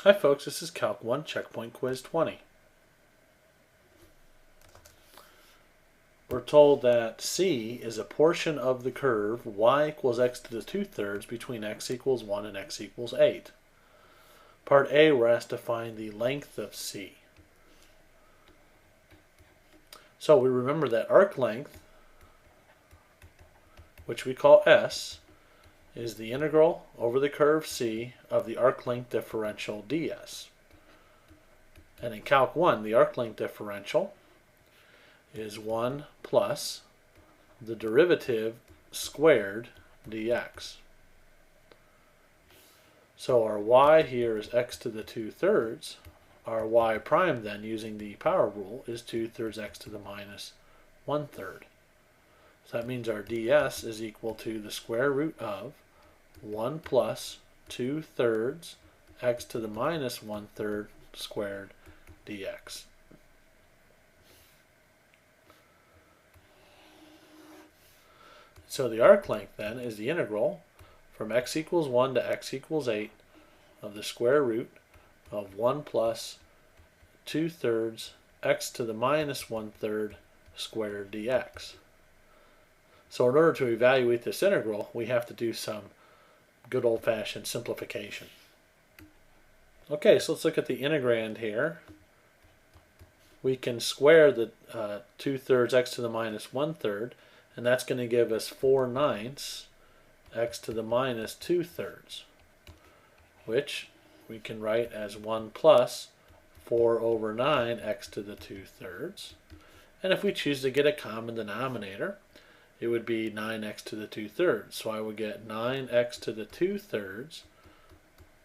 Hi folks, this is Calc 1 Checkpoint Quiz 20. We're told that C is a portion of the curve y equals x to the 2/3 between x equals 1 and x equals 8. Part A, we're asked to find the length of C. So we remember that arc length, which we call S, is the integral over the curve C of the arc length differential ds. And in Calc 1, the arc length differential is 1 plus the derivative squared dx. So our y here is x to the 2/3. Our y prime then, using the power rule, is 2/3 x to the minus 1/3. So that means our ds is equal to the square root of 1 plus 2/3 x to the minus 1/3 squared dx. So the arc length then is the integral from x equals 1 to x equals 8 of the square root of 1 plus 2/3 x to the minus 1/3 squared dx. So in order to evaluate this integral, we have to do some good old-fashioned simplification. Okay, so let's look at the integrand here. We can square the 2/3 x to the minus 1/3, and that's going to give us 4/9 x to the minus 2/3, which we can write as 1 plus 4/9 x to the 2/3. And if we choose to get a common denominator, it would be 9x to the 2/3. So I would get 9x to the 2/3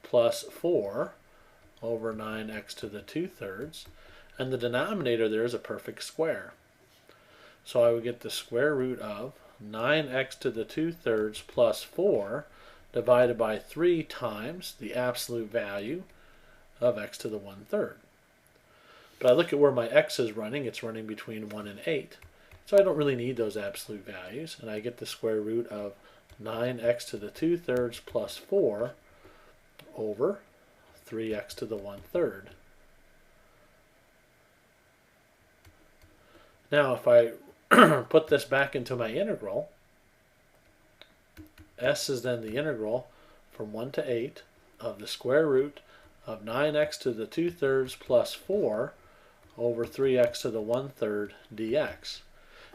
plus 4/9x to the 2/3. And the denominator there is a perfect square. So I would get the square root of 9x to the 2/3 plus 4 divided by 3 times the absolute value of x to the 1/3. But I look at where my x is running. It's running between 1 and 8. So I don't really need those absolute values. And I get the square root of 9x to the 2/3 plus 4 over 3x to the 1/3. Now if I put this back into my integral, S is then the integral from 1 to 8 of the square root of 9x to the 2/3 plus 4 over 3x to the 1/3 dx.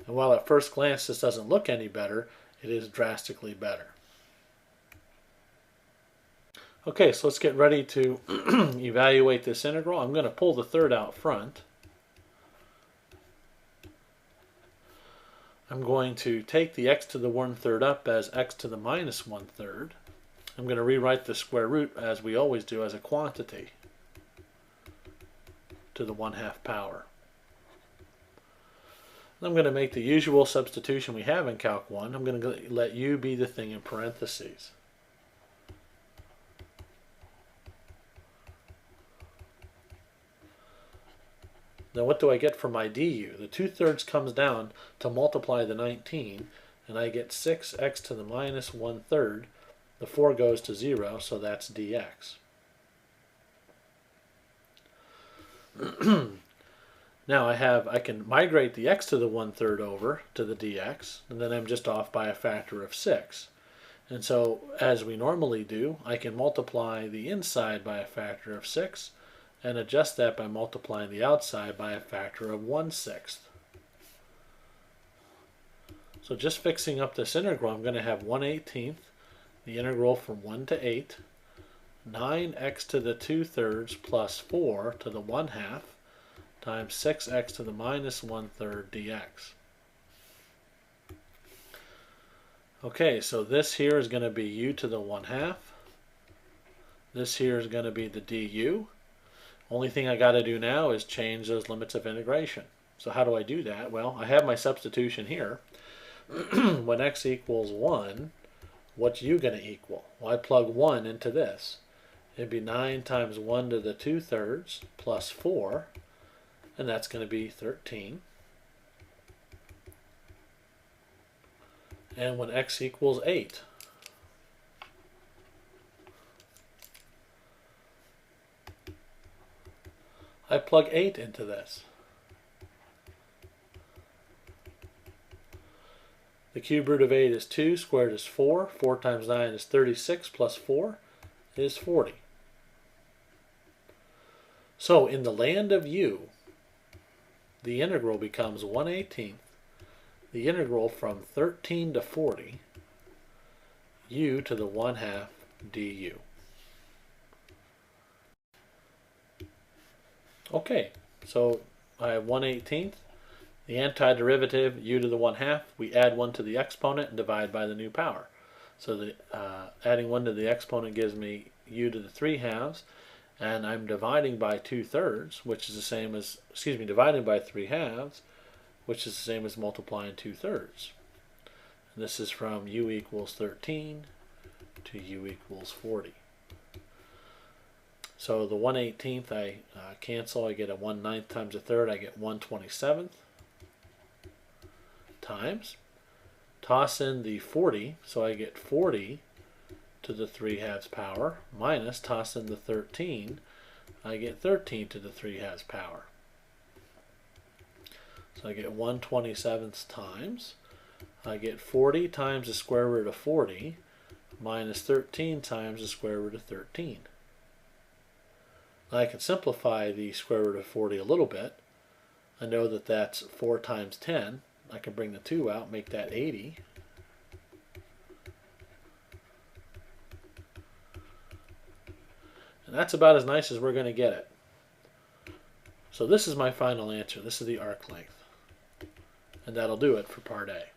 And while at first glance this doesn't look any better, it is drastically better. Okay, so let's get ready to evaluate this integral. I'm going to pull the third out front. I'm going to take the x to the 1/3 up as x to the minus 1/3. I'm going to rewrite the square root, as we always do, as a quantity to the 1/2 power. I'm going to make the usual substitution we have in Calc 1. I'm going to let u be the thing in parentheses. Now what do I get for my du? The 2/3 comes down to multiply the 19, and I get 6x to the minus 1/3. The 4 goes to 0, so that's dx. Now I can migrate the x to the 1/3 over to the dx, and then I'm just off by a factor of 6. And so, as we normally do, I can multiply the inside by a factor of 6, and adjust that by multiplying the outside by a factor of 1/6. So just fixing up this integral, I'm going to have 1/18, the integral from 1 to 8, 9x to the 2/3 plus 4 to the 1/2 times 6x to the minus 1/3 dx. Okay, so this here is going to be u to the 1/2. This here is going to be the du. Only thing I got to do now is change those limits of integration. So how do I do that? Well, I have my substitution here. When x equals 1, what's u going to equal? Well, I plug 1 into this. It'd be 9 times 1 to the 2/3 plus 4, and that's going to be 13. And when x equals 8, I plug 8 into this. The cube root of 8 is 2, squared is 4. 4 times 9 is 36, plus 4 is 40. So in the land of u, the integral becomes 1/18. The integral from 13 to 40, u to the 1/2 du. Okay, so I have 1/18. The antiderivative, u to the 1/2, we add 1 to the exponent and divide by the new power. So adding 1 to the exponent gives me u to the 3/2, and I'm dividing by 2/3, which is the same as, dividing by 3/2, which is the same as multiplying 2/3. And this is from u equals 13 to u equals 40. So the 1/18 I cancel, I get a 1/9 times a third, I get 1/27 times. Toss in the 40, so I get 40 to the 3/2 power, minus toss in the 13, I get 13 to the 3/2 power. So I get 1/27 times, I get 40 times the square root of 40, minus 13 times the square root of 13. I can simplify the square root of 40 a little bit. I know that that's 4 times 10. I can bring the 2 out, make that 80. And that's about as nice as we're going to get it. So this is my final answer. This is the arc length. And that'll do it for part A.